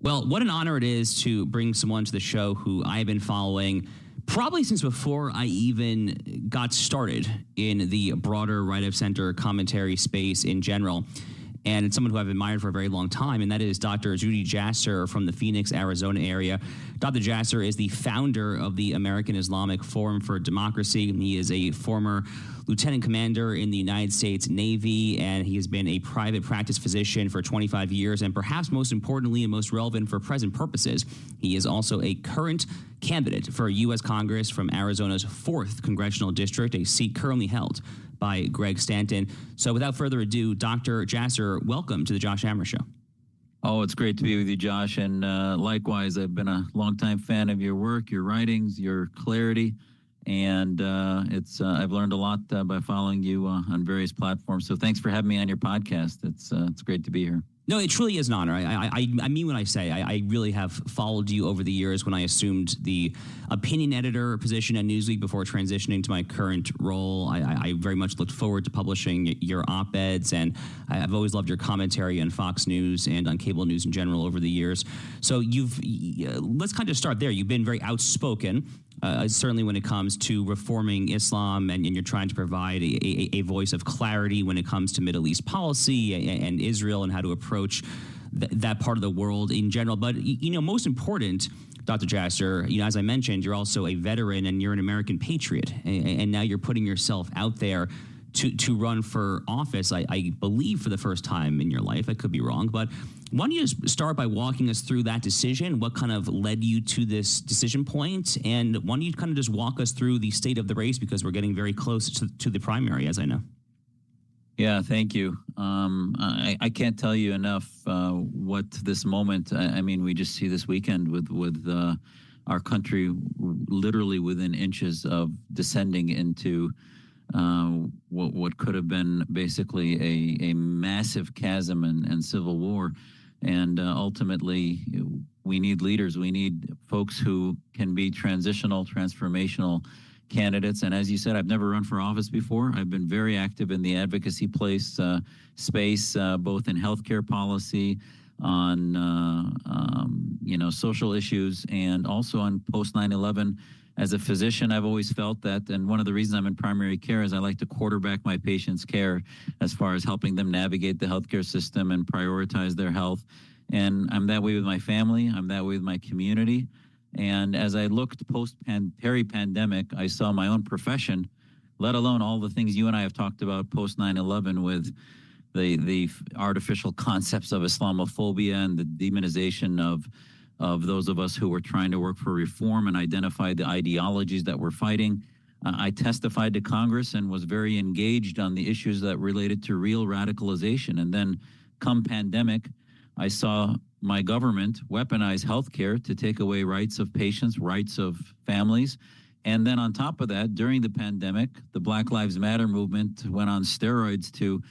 Well, what an honor it is to bring someone to the show who I have been following probably since before I even got started in the broader right-of-center commentary space in general. And it's someone who I've admired for a very long time, and that is Dr. Zuhdi Jasser from the Phoenix, Arizona area. Dr. Jasser is the founder of the American Islamic Forum for Democracy. He is a former lieutenant commander in the United States Navy, and he has been a private practice physician for 25 years, and perhaps most importantly and most relevant for present purposes, he is also a current candidate for U.S. Congress from Arizona's 4th Congressional District, a seat currently held by Greg Stanton. So without further ado, Dr. Jasser, welcome to the Josh Hammer Show. Oh, it's great to be with you, Josh. And likewise, I've been a longtime fan of your work, your writings, your clarity. And I've learned a lot by following you on various platforms. So thanks for having me on your podcast. It's great to be here. No, it truly is an honor. I mean when I say I really have followed you over the years when I assumed the opinion editor position at Newsweek before transitioning to my current role. I very much looked forward to publishing your op-eds, and I've always loved your commentary on Fox News and on cable news in general over the years. So let's kind of start there. You've been very outspoken, certainly when it comes to reforming Islam, and you're trying to provide a voice of clarity when it comes to Middle East policy and Israel and how to approach that part of the world in general. But, most important, Dr. Jasser, as I mentioned, you're also a veteran and you're an American patriot. And now you're putting yourself out there to run for office, I believe, for the first time in your life. I could be wrong. But why don't you just start by walking us through that decision? What kind of led you to this decision point? And why don't you kind of just walk us through the state of the race, because we're getting very close to the primary, as I know. Yeah, thank you. I can't tell you enough what this moment, I mean, we just see this weekend with our country literally within inches of descending into what could have been basically a massive chasm and civil war. And ultimately, we need leaders. We need folks who can be transformational candidates. And as you said, I've never run for office before. I've been very active in the advocacy space, both in healthcare policy, on social issues, and also on post 9/11. As a physician, I've always felt that, and one of the reasons I'm in primary care is I like to quarterback my patients' care as far as helping them navigate the healthcare system and prioritize their health. And I'm that way with my family. I'm that way with my community. And as I looked peri-pandemic, I saw my own profession, let alone all the things you and I have talked about post 9/11 with the artificial concepts of Islamophobia and the demonization of those of us who were trying to work for reform and identify the ideologies that we're fighting. I testified to Congress and was very engaged on the issues that related to real radicalization. And then come pandemic, I saw my government weaponize healthcare to take away rights of patients, rights of families. And then on top of that, during the pandemic, the Black Lives Matter movement went on steroids to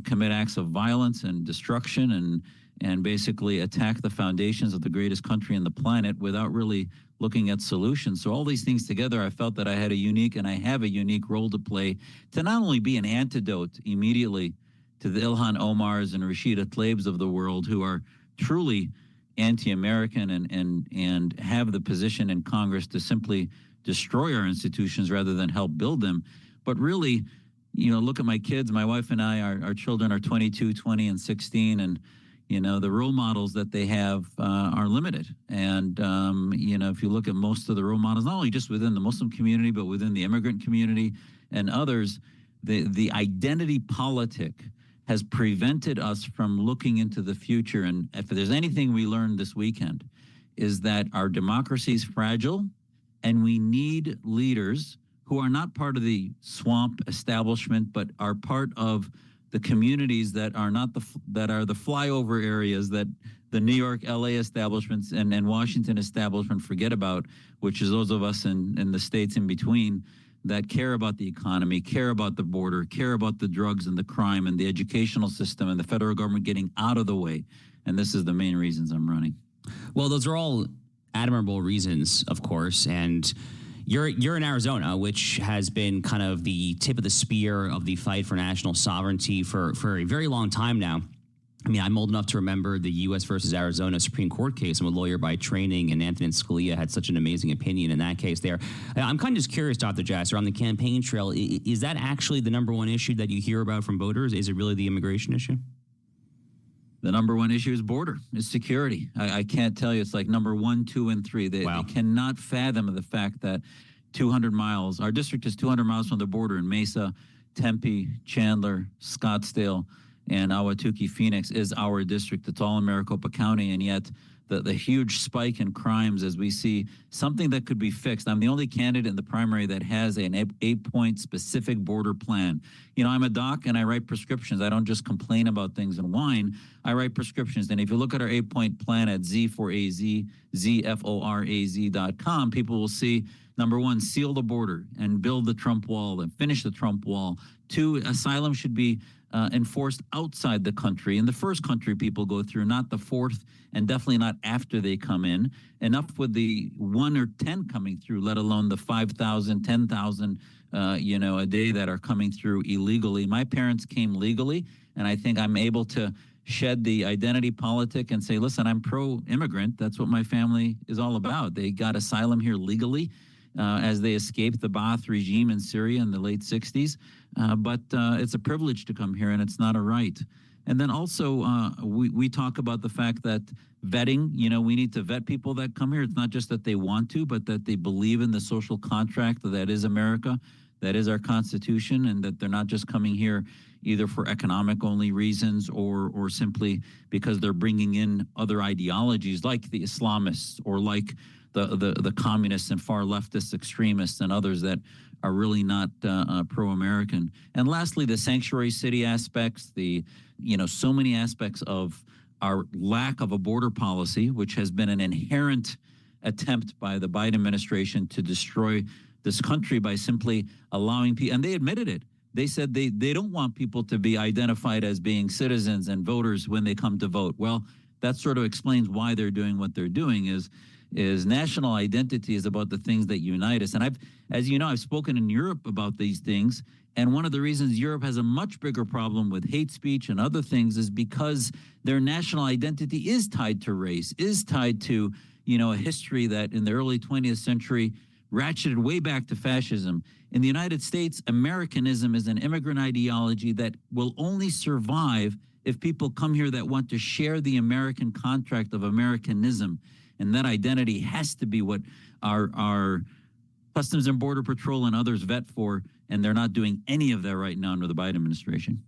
commit acts of violence and destruction and basically attack the foundations of the greatest country on the planet without really looking at solutions. So all these things together, I felt that I had I have a unique role to play to not only be an antidote immediately to the Ilhan Omars and Rashida Tlaibs of the world, who are truly anti-American and have the position in Congress to simply destroy our institutions rather than help build them. But really, look at my kids. My wife and I, our children are 22, 20, and 16, and the role models that they have are limited. And, if you look at most of the role models, not only just within the Muslim community, but within the immigrant community and others, the identity politic has prevented us from looking into the future. And if there's anything we learned this weekend, is that our democracy is fragile, and we need leaders who are not part of the swamp establishment, but are part of the communities that are not that are the flyover areas that the New York, LA establishments and Washington establishment forget about, which is those of us in the states in between that care about the economy, care about the border, care about the drugs and the crime and the educational system and the federal government getting out of the way. And this is the main reasons I'm running. Well, those are all admirable reasons, of course, and You're in Arizona, which has been kind of the tip of the spear of the fight for national sovereignty for a very long time now. I mean, I'm old enough to remember the U.S. versus Arizona Supreme Court case. I'm a lawyer by training, and Antonin Scalia had such an amazing opinion in that case there. I'm kind of just curious, Dr. Jasser, on the campaign trail, is that actually the number one issue that you hear about from voters? Is it really the immigration issue? The number one issue is border, is security. I can't tell you. It's like number 1, 2, and 3. They cannot fathom the fact that 200 miles, our district is 200 miles from the border in Mesa, Tempe, Chandler, Scottsdale, and Ahwatukee, Phoenix is our district. It's all in Maricopa County, and yet the huge spike in crimes as we see something that could be fixed. I'm the only candidate in the primary that has an 8-point specific border plan. You know, I'm a doc and I write prescriptions. I don't just complain about things and whine. I write prescriptions. And if you look at our 8-point plan at zforaz.com, people will see, number 1, seal the border and build the Trump wall and finish the Trump wall. 2, asylum should be enforced outside the country, in the first country people go through, not the fourth, and definitely not after they come in. Enough with the 1 or 10 coming through, let alone the 5,000, 10,000, a day that are coming through illegally. My parents came legally, and I think I'm able to shed the identity politic and say, listen, I'm pro-immigrant. That's what my family is all about. They got asylum here legally as they escaped the Ba'ath regime in Syria in the late 60s. But it's a privilege to come here, and it's not a right. And then also we talk about the fact that vetting, we need to vet people that come here. It's not just that they want to, but that they believe in the social contract that is America, that is our Constitution, and that they're not just coming here either for economic only reasons or simply because they're bringing in other ideologies like the Islamists or like the communists and far leftist extremists and others that are really not pro-American. And lastly, the sanctuary city aspects, so many aspects of our lack of a border policy, which has been an inherent attempt by the Biden administration to destroy this country by simply allowing people, and they admitted it. They said they don't want people to be identified as being citizens and voters when they come to vote. Well, that sort of explains why they're doing what they're doing is national identity is about the things that unite us. And as you know, I've spoken in Europe about these things. And one of the reasons Europe has a much bigger problem with hate speech and other things is because their national identity is tied to race, is tied to, a history that in the early 20th century ratcheted way back to fascism. In the United States, Americanism is an immigrant ideology that will only survive if people come here that want to share the American contract of Americanism. And that identity has to be what our Customs and Border Patrol and others vet for, and they're not doing any of that right now under the Biden administration.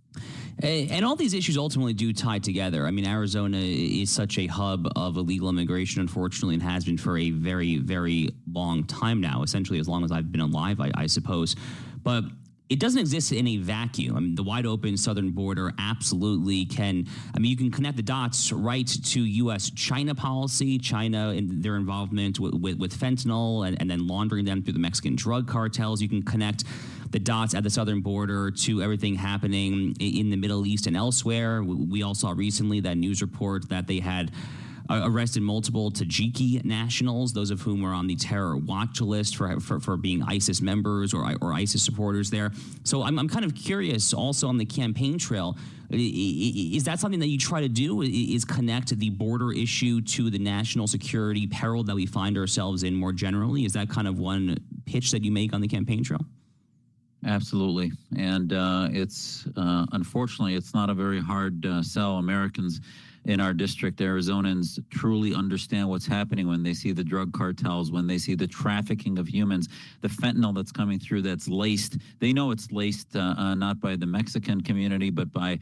And all these issues ultimately do tie together. I mean, Arizona is such a hub of illegal immigration, unfortunately, and has been for a very, very long time now, essentially as long as I've been alive, I suppose. But it doesn't exist in a vacuum. I mean, the wide open southern border absolutely can. I mean, you can connect the dots right to U.S.-China policy, China and their involvement with fentanyl and then laundering them through the Mexican drug cartels. You can connect the dots at the southern border to everything happening in the Middle East and elsewhere. We all saw recently that news report that they had arrested multiple Tajiki nationals, those of whom were on the terror watch list for being ISIS members or ISIS supporters there. So I'm kind of curious also on the campaign trail, is that something that you try to do, is connect the border issue to the national security peril that we find ourselves in more generally? Is that kind of one pitch that you make on the campaign trail? Absolutely. And it's unfortunately, it's not a very hard sell. Americans in our district, Arizonans, truly understand what's happening when they see the drug cartels, when they see the trafficking of humans, the fentanyl that's coming through that's laced. They know it's laced not by the Mexican community, but by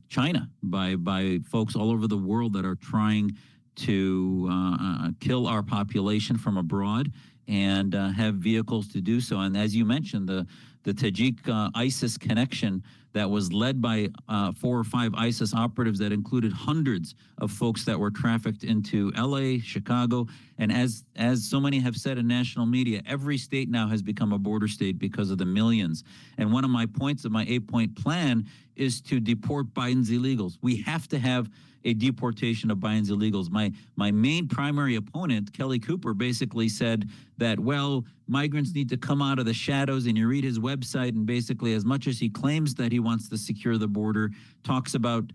China, by folks all over the world that are trying to kill our population from abroad and have vehicles to do so. And as you mentioned, the Tajik ISIS connection that was led by 4 or 5 ISIS operatives that included hundreds of folks that were trafficked into LA, Chicago. And as so many have said in national media, every state now has become a border state because of the millions. And one of my points of my 8-point plan is to deport Biden's illegals. We have to have a deportation of Biden's illegals. My main primary opponent, Kelly Cooper, basically said that, well, migrants need to come out of the shadows, and you read his website, and basically as much as he claims that he wants to secure the border, talks about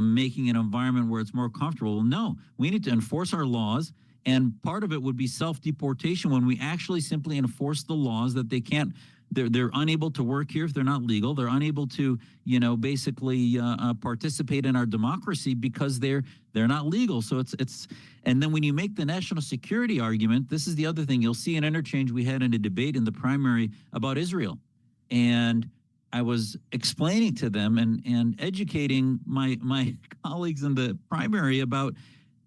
making an environment where it's more comfortable. No, we need to enforce our laws. And part of it would be self-deportation when we actually simply enforce the laws that they can't, they're unable to work here if they're not legal. They're unable to, basically participate in our democracy because they're not legal. So and then when you make the national security argument, this is the other thing. You'll see an interchange we had in a debate in the primary about Israel. And I was explaining to them and educating my colleagues in the primary about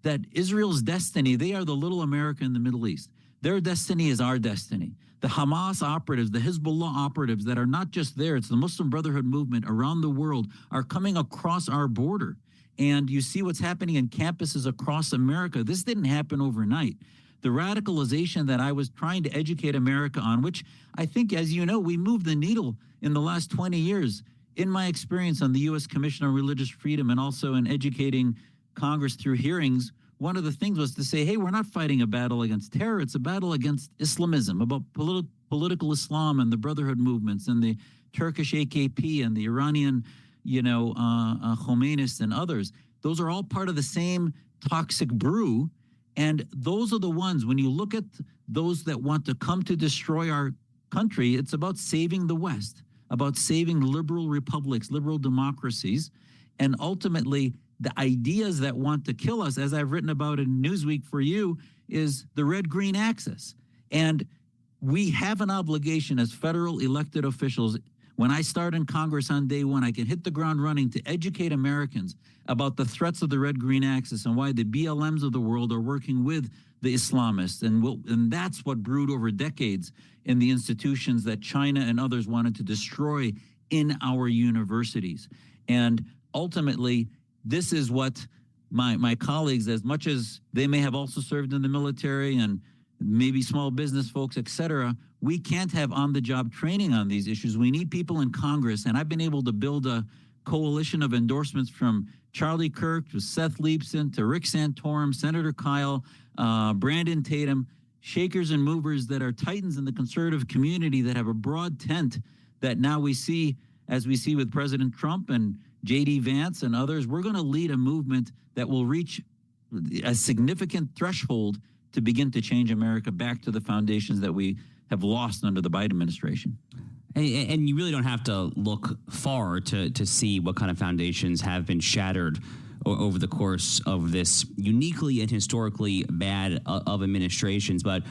that Israel's destiny, they are the little America in the Middle East. Their destiny is our destiny. The Hamas operatives, the Hezbollah operatives that are not just there, it's the Muslim Brotherhood movement around the world, are coming across our border. And you see what's happening in campuses across America. This didn't happen overnight. The radicalization that I was trying to educate America on, which I think, as you know, we moved the needle in the last 20 years. In my experience on the U.S. Commission on Religious Freedom and also in educating Congress through hearings, one of the things was to say, hey, we're not fighting a battle against terror. It's a battle against Islamism, about political Islam and the Brotherhood movements and the Turkish AKP and the Iranian, Khomeinists and others. Those are all part of the same toxic brew. And those are the ones, when you look at those that want to come to destroy our country, it's about saving the West, about saving liberal republics, liberal democracies, and ultimately the ideas that want to kill us, as I've written about in Newsweek for you, is the red-green axis. And we have an obligation as federal elected officials. When I start in Congress on day one, I can hit the ground running to educate Americans about the threats of the red-green axis and why the BLMs of the world are working with the Islamists. And that's what brewed over decades in the institutions that China and others wanted to destroy in our universities. And ultimately, this is what my colleagues, as much as they may have also served in the military and maybe small business folks, et cetera, we can't have on-the-job training on these issues. We need people in Congress, and I've been able to build a coalition of endorsements from Charlie Kirk to Seth Leibson to Rick Santorum, Senator Kyle, Brandon Tatum, shakers and movers that are titans in the conservative community that have a broad tent that now we see, as we see with President Trump and J.D. Vance and others. We're going to lead a movement that will reach a significant threshold to begin to change America back to the foundations that we have lost under the Biden administration. And you really don't have to look far to see what kind of foundations have been shattered over the course of this uniquely and historically bad of administrations. But,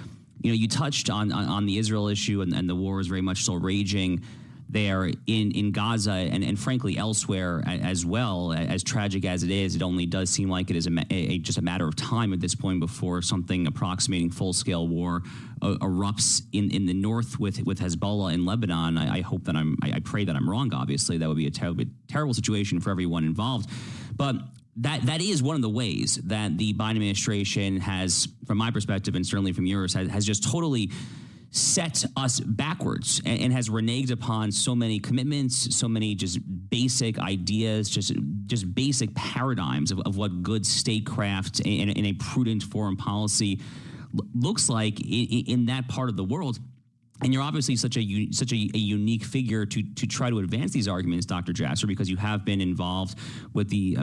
you touched on the Israel issue, and the war is very much still raging there in Gaza and frankly elsewhere as well. As tragic as it is, it only does seem like it is just a matter of time at this point before something approximating full-scale war erupts in the north with Hezbollah in Lebanon. I hope that I pray that I'm wrong. Obviously, that would be a terrible situation for everyone involved. But that is one of the ways that the Biden administration has, from my perspective and certainly from yours, has just totally set us backwards and has reneged upon so many commitments, so many just basic ideas, just basic paradigms of what good statecraft and a prudent foreign policy looks like in that part of the world. And you're obviously such a unique figure to try to advance these arguments, Dr. Jasser, because you have been involved with the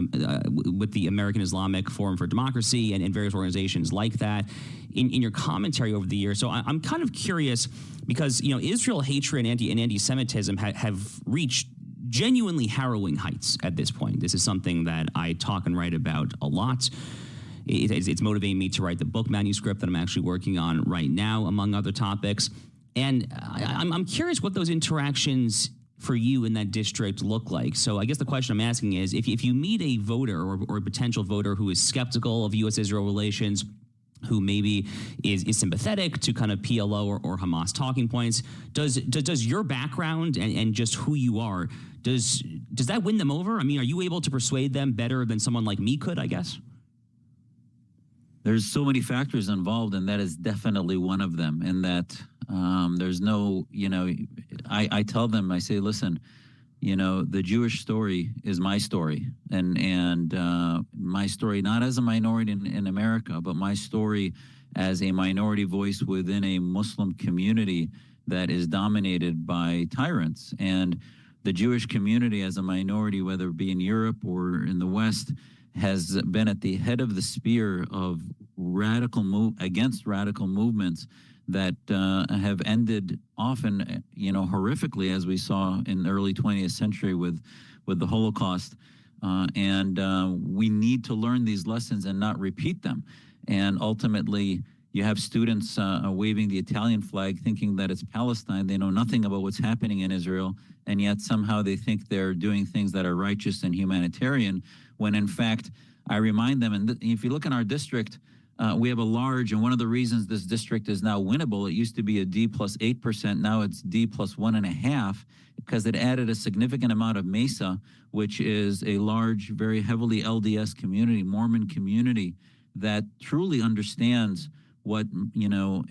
American Islamic Forum for Democracy and various organizations like that in your commentary over the years. So I'm kind of curious because Israel hatred and anti-Semitism have reached genuinely harrowing heights at this point. This is something that I talk and write about a lot. It's motivating me to write the book manuscript that I'm actually working on right now, among other topics. And I'm curious what those interactions for you in that district look like. So I guess the question I'm asking is, if you meet a voter or a potential voter who is skeptical of U.S.-Israel relations, who maybe is sympathetic to kind of PLO or Hamas talking points, does your background and just who you are, does that win them over? I mean, are you able to persuade them better than someone like me could, I guess? There's so many factors involved, and that is definitely one of them. In that there's no, I tell them, I say, listen, the Jewish story is my story, and my story not as a minority in America, but my story as a minority voice within a Muslim community that is dominated by tyrants. And the Jewish community as a minority, whether it be in Europe or in the West, has been at the head of the spear of against radical movements that have ended often, horrifically, as we saw in the early 20th century with the Holocaust. And we need to learn these lessons and not repeat them. And ultimately, you have students waving the Italian flag thinking that it's Palestine. They know nothing about what's happening in Israel, and yet somehow they think they're doing things that are righteous and humanitarian, when in fact, I remind them, and if you look in our district, we have a large, and one of the reasons this district is now winnable, it used to be a D plus 8%, now it's D plus 1.5%, because it added a significant amount of Mesa, which is a large, very heavily LDS community, Mormon community, that truly understands what,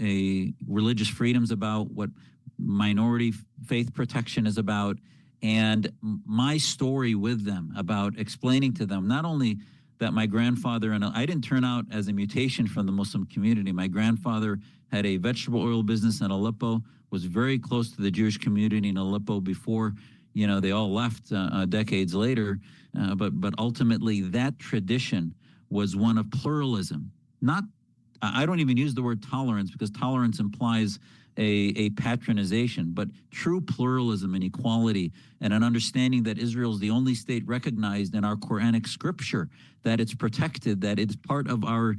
a religious freedom is about, what minority faith protection is about. And my story with them about explaining to them, not only that my grandfather, and I didn't turn out as a mutation from the Muslim community. My grandfather had a vegetable oil business in Aleppo, was very close to the Jewish community in Aleppo before, they all left decades later. But ultimately, that tradition was one of pluralism. I don't even use the word tolerance, because tolerance implies a patronization, but true pluralism and equality, and an understanding that Israel is the only state recognized in our Quranic scripture, that it's protected, that it's part of our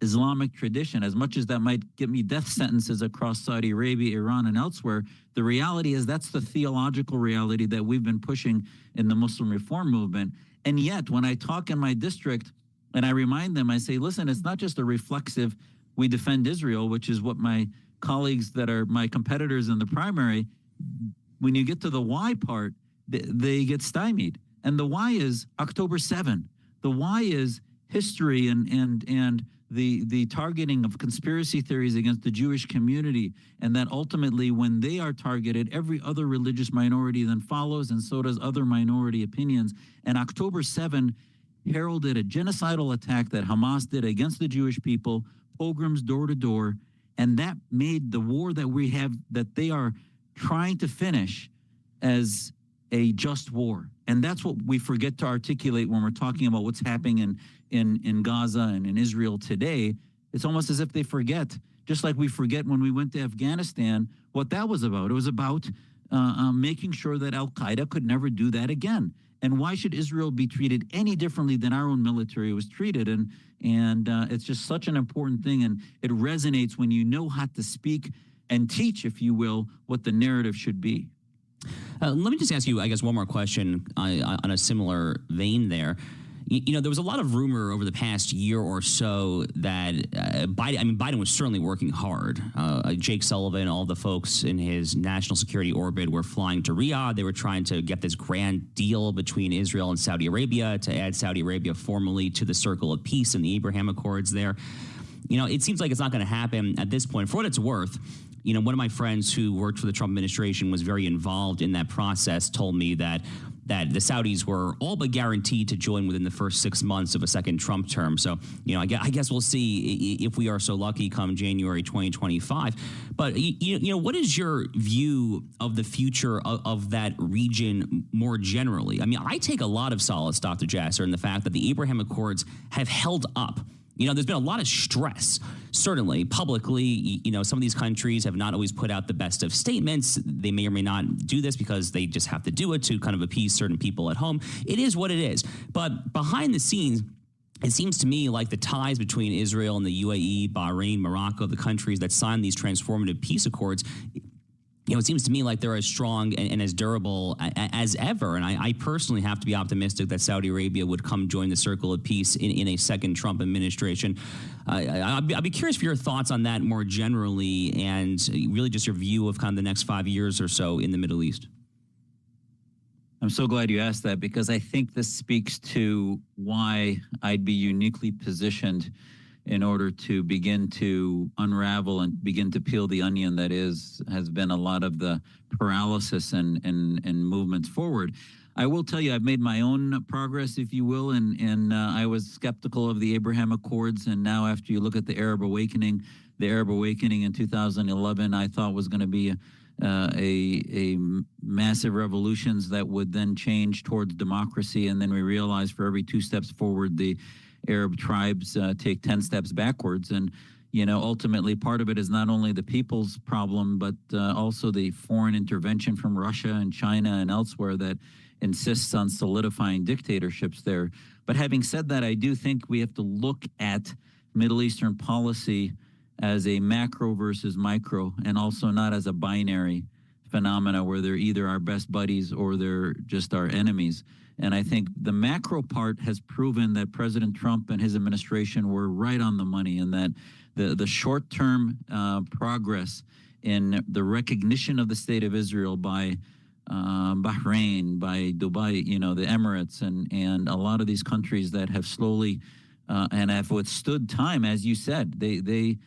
Islamic tradition. As much as that might get me death sentences across Saudi Arabia, Iran, and elsewhere, the reality is that's the theological reality that we've been pushing in the Muslim reform movement. And yet, when I talk in my district and I remind them, I say, listen, it's not just a reflexive, we defend Israel, which is what my colleagues that are my competitors in the primary, when you get to the why part, they get stymied. And the why is October 7. The why is history and the targeting of conspiracy theories against the Jewish community, and that ultimately when they are targeted, every other religious minority then follows, and so does other minority opinions. And October 7 heralded a genocidal attack that Hamas did against the Jewish people, pogroms door to door, and that made the war that we have, that they are trying to finish, as a just war. And that's what we forget to articulate when we're talking about what's happening in Gaza and in Israel today. It's almost as if they forget, just like we forget when we went to Afghanistan, what that was about. It was about making sure that Al-Qaeda could never do that again. And why should Israel be treated any differently than our own military was treated? And it's just such an important thing. And it resonates when you know how to speak and teach, if you will, what the narrative should be. Let me just ask you, I guess, one more question on a similar vein there. There was a lot of rumor over the past year or so that Biden was certainly working hard. Jake Sullivan, all the folks in his national security orbit were flying to Riyadh. They were trying to get this grand deal between Israel and Saudi Arabia to add Saudi Arabia formally to the circle of peace and the Abraham Accords there. It seems like it's not going to happen at this point. For what it's worth, one of my friends who worked for the Trump administration was very involved in that process, told me that the Saudis were all but guaranteed to join within the first 6 months of a second Trump term. So, I guess we'll see if we are so lucky come January 2025. But, what is your view of the future of that region more generally? I take a lot of solace, Dr. Jasser, in the fact that the Abraham Accords have held up. There's been a lot of stress, certainly publicly. Some of these countries have not always put out the best of statements. They may or may not do this because they just have to do it to kind of appease certain people at home. It is what it is. But behind the scenes, it seems to me like the ties between Israel and the UAE, Bahrain, Morocco, the countries that signed these transformative peace accords, it seems to me like they're as strong and as durable as ever. And I personally have to be optimistic that Saudi Arabia would come join the circle of peace in a second Trump administration. I'd be curious for your thoughts on that more generally, and really just your view of kind of the next 5 years or so in the Middle East. I'm so glad you asked that, because I think this speaks to why I'd be uniquely positioned in order to begin to unravel and begin to peel the onion that has been a lot of the paralysis and movements forward. I will tell you, I've made my own progress, if you will, and I was skeptical of the Abraham Accords. And now after you look at the Arab Awakening in 2011, I thought was going to be massive revolutions that would then change towards democracy, and then we realize for every 2 steps forward, the Arab tribes take 10 steps backwards. And ultimately, part of it is not only the people's problem, but also the foreign intervention from Russia and China and elsewhere that insists on solidifying dictatorships there. But having said that, I do think we have to look at Middle Eastern policy as a macro versus micro, and also not as a binary phenomena where they're either our best buddies or they're just our enemies. And I think the macro part has proven that President Trump and his administration were right on the money, and that the short-term progress in the recognition of the State of Israel by Bahrain, by Dubai, the Emirates, and a lot of these countries that have slowly and have withstood time, as you said, they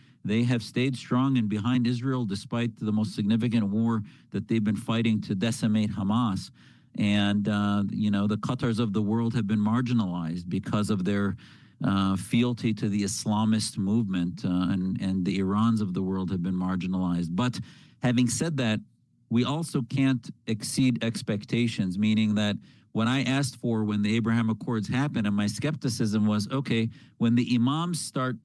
have stayed strong and behind Israel despite the most significant war that they've been fighting to decimate Hamas. And the Qatars of the world have been marginalized because of their fealty to the Islamist movement, and the Irans of the world have been marginalized. But having said that, we also can't exceed expectations, meaning that what I asked for when the Abraham Accords happened, and my skepticism was, okay, when the imams start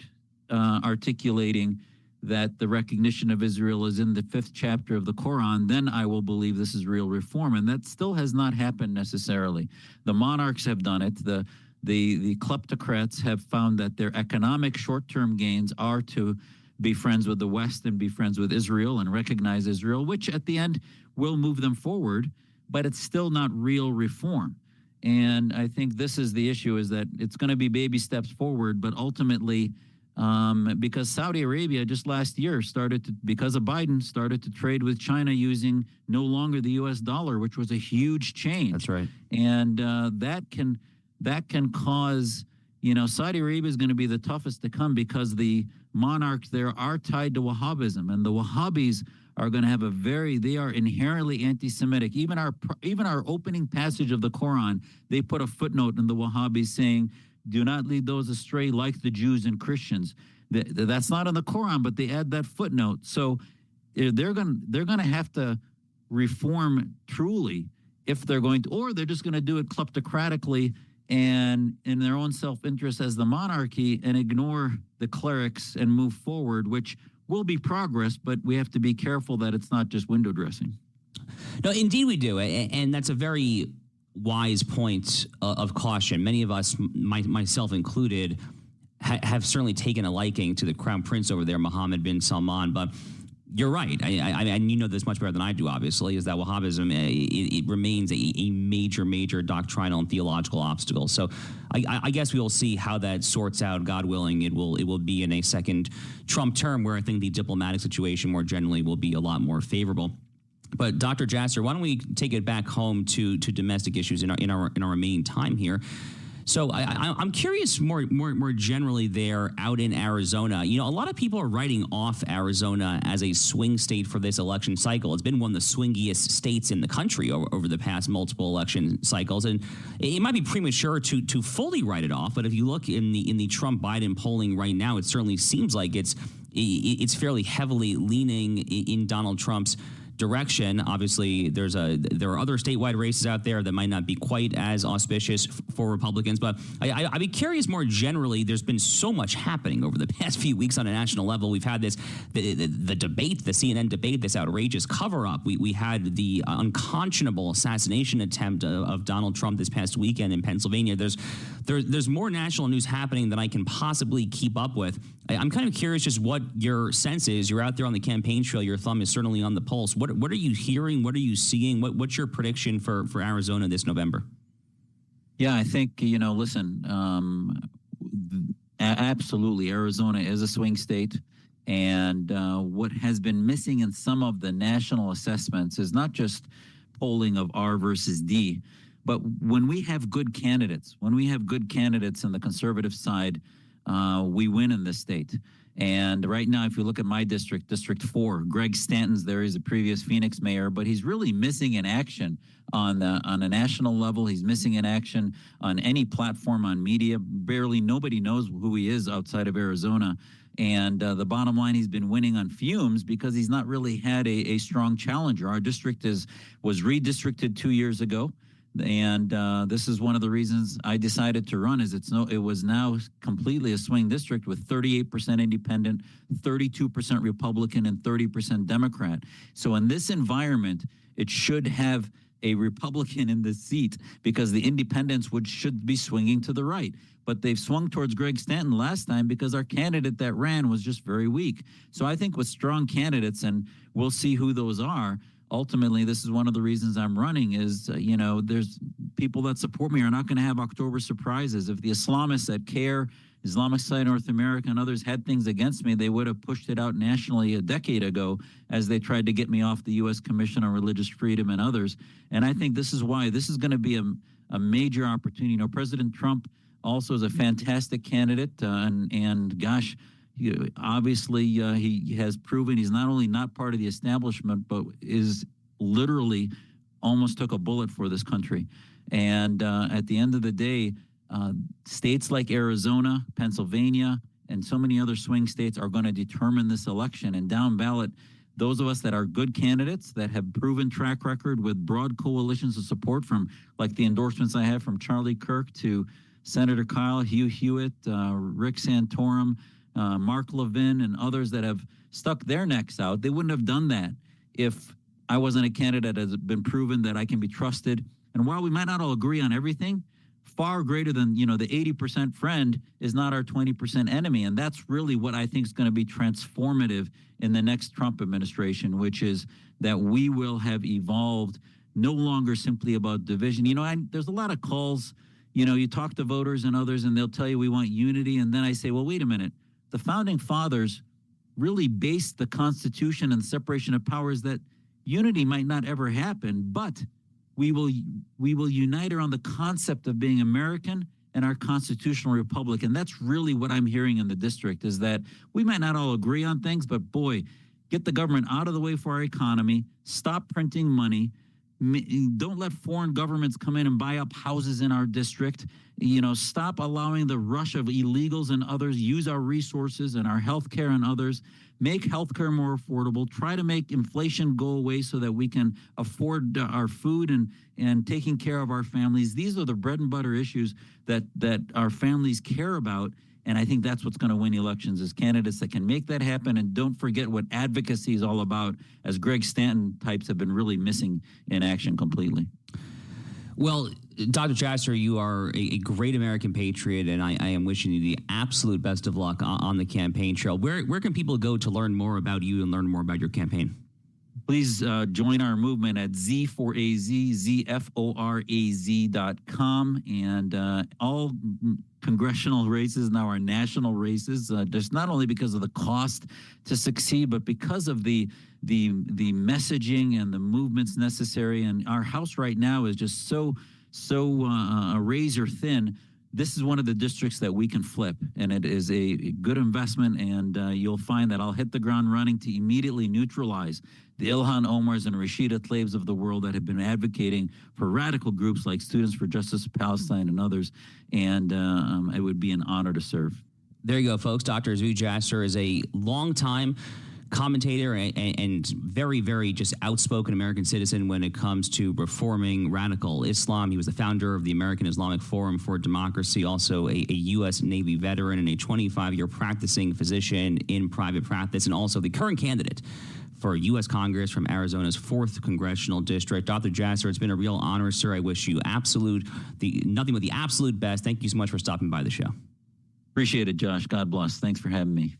articulating that the recognition of Israel is in the 5th chapter of the Quran, then I will believe this is real reform. And that still has not happened necessarily. The monarchs have done it. The kleptocrats have found that their economic short-term gains are to be friends with the West and be friends with Israel and recognize Israel, which at the end will move them forward, but it's still not real reform. And I think this is the issue, is that it's going to be baby steps forward, but ultimately, because Saudi Arabia just last year because of Biden, started to trade with China using no longer the U.S. dollar, which was a huge change. That's right. And that can cause, Saudi Arabia is going to be the toughest to come because the monarchs there are tied to Wahhabism, and the Wahhabis are going to have they are inherently anti-Semitic. Even our opening passage of the Quran, they put a footnote in the Wahhabis saying, "Do not lead those astray like the Jews and Christians." That's not in the Quran, but they add that footnote. So they're going to have to reform truly if they're going to, or they're just going to do it kleptocratically and in their own self-interest as the monarchy and ignore the clerics and move forward, which will be progress, but we have to be careful that it's not just window dressing. No, indeed we do. And that's a very wise point of caution. Many of us, myself included, have certainly taken a liking to the crown prince over there, Mohammed bin Salman. But you're right. And you know this much better than I do, obviously, is that Wahhabism, it remains a major doctrinal and theological obstacle. So I guess we will see how that sorts out. God willing, it will be in a second Trump term where I think the diplomatic situation more generally will be a lot more favorable. But Dr. Jasser, why don't we take it back home to domestic issues in our remaining time here? So I'm curious more generally there out in Arizona. A lot of people are writing off Arizona as a swing state for this election cycle. It's been one of the swingiest states in the country over the past multiple election cycles, and it might be premature to fully write it off. But if you look in the Trump-Biden polling right now, it certainly seems like it's fairly heavily leaning in Donald Trump's direction. Obviously, there are other statewide races out there that might not be quite as auspicious for Republicans. But I'd be curious more generally. There's been so much happening over the past few weeks on a national level. We've had the debate, the CNN debate, this outrageous cover-up. We had the unconscionable assassination attempt of Donald Trump this past weekend in Pennsylvania. There's more national news happening than I can possibly keep up with. I'm kind of curious just what your sense is. You're out there on the campaign trail. Your thumb is certainly on the pulse. What are you hearing? What are you seeing? What's your prediction for Arizona this November? Yeah, I think, listen, absolutely. Arizona is a swing state. And what has been missing in some of the national assessments is not just polling of R versus D, but when we have good candidates, on the conservative side, we win in this state. And right now, if you look at my district, District 4, Greg Stanton's there. He's a previous Phoenix mayor, but he's really missing in action on a national level. He's missing in action on any platform on media. Barely nobody knows who he is outside of Arizona. And the bottom line, he's been winning on fumes because he's not really had a strong challenger. Our district was redistricted 2 years ago. And this is one of the reasons I decided to run. It was now completely a swing district with 38% independent, 32% Republican, and 30% Democrat. So in this environment, it should have a Republican in the seat because the independents should be swinging to the right. But they've swung towards Greg Stanton last time because our candidate that ran was just very weak. So I think with strong candidates, and we'll see who those are, ultimately, this is one of the reasons I'm running is, there's people that support me are not going to have October surprises. If the Islamists at CARE, Islamic Society North America, and others had things against me, they would have pushed it out nationally a decade ago as they tried to get me off the U.S. Commission on Religious Freedom and others. And I think this is why this is going to be a major opportunity. President Trump also is a fantastic candidate, and gosh, obviously, he has proven he's not only not part of the establishment, but is literally almost took a bullet for this country. And at the end of the day, states like Arizona, Pennsylvania, and so many other swing states are going to determine this election. And down ballot, those of us that are good candidates that have proven track record with broad coalitions of support from like the endorsements I have from Charlie Kirk to Senator Kyle, Hugh Hewitt, Rick Santorum, Mark Levin, and others that have stuck their necks out. They wouldn't have done that if I wasn't a candidate that has been proven that I can be trusted. And while we might not all agree on everything, far greater than, the 80% friend is not our 20% enemy. And that's really what I think is going to be transformative in the next Trump administration, which is that we will have evolved no longer simply about division. There's a lot of calls, you talk to voters and others, and they'll tell you we want unity. And then I say, well, wait a minute. The founding fathers really based the Constitution and separation of powers that unity might not ever happen, but we will unite around the concept of being American and our constitutional republic. And that's really what I'm hearing in the district is that we might not all agree on things, but boy, get the government out of the way for our economy, stop printing money, don't let foreign governments come in and buy up houses in our district. Stop allowing the rush of illegals and others use our resources and our healthcare and others. Make healthcare more affordable. Try to make inflation go away so that we can afford our food and taking care of our families. These are the bread and butter issues that our families care about. And I think that's what's going to win elections is candidates that can make that happen. And don't forget what advocacy is all about, as Greg Stanton types have been really missing in action completely. Well, Dr. Jasser, you are a great American patriot, and I am wishing you the absolute best of luck on the campaign trail. Where can people go to learn more about you and learn more about your campaign? Please join our movement at Z4AZ.com, and all congressional races now are national races. Just not only because of the cost to succeed, but because of the messaging and the movements necessary. And our House right now is just so razor thin. This is one of the districts that we can flip, and it is a good investment. And you'll find that I'll hit the ground running to immediately neutralize the Ilhan Omars and Rashida Tlaibs of the world that have been advocating for radical groups like Students for Justice of Palestine and others. And it would be an honor to serve. There you go, folks. Dr. Zuhdi Jasser is a longtime commentator and very, very just outspoken American citizen when it comes to reforming radical Islam. He was the founder of the American Islamic Forum for Democracy, also a U.S. Navy veteran and a 25-year practicing physician in private practice, and also the current candidate for U.S. Congress from Arizona's 4th Congressional District. Dr. Jasser, it's been a real honor, sir. I wish you nothing but the absolute best. Thank you so much for stopping by the show. Appreciate it, Josh. God bless. Thanks for having me.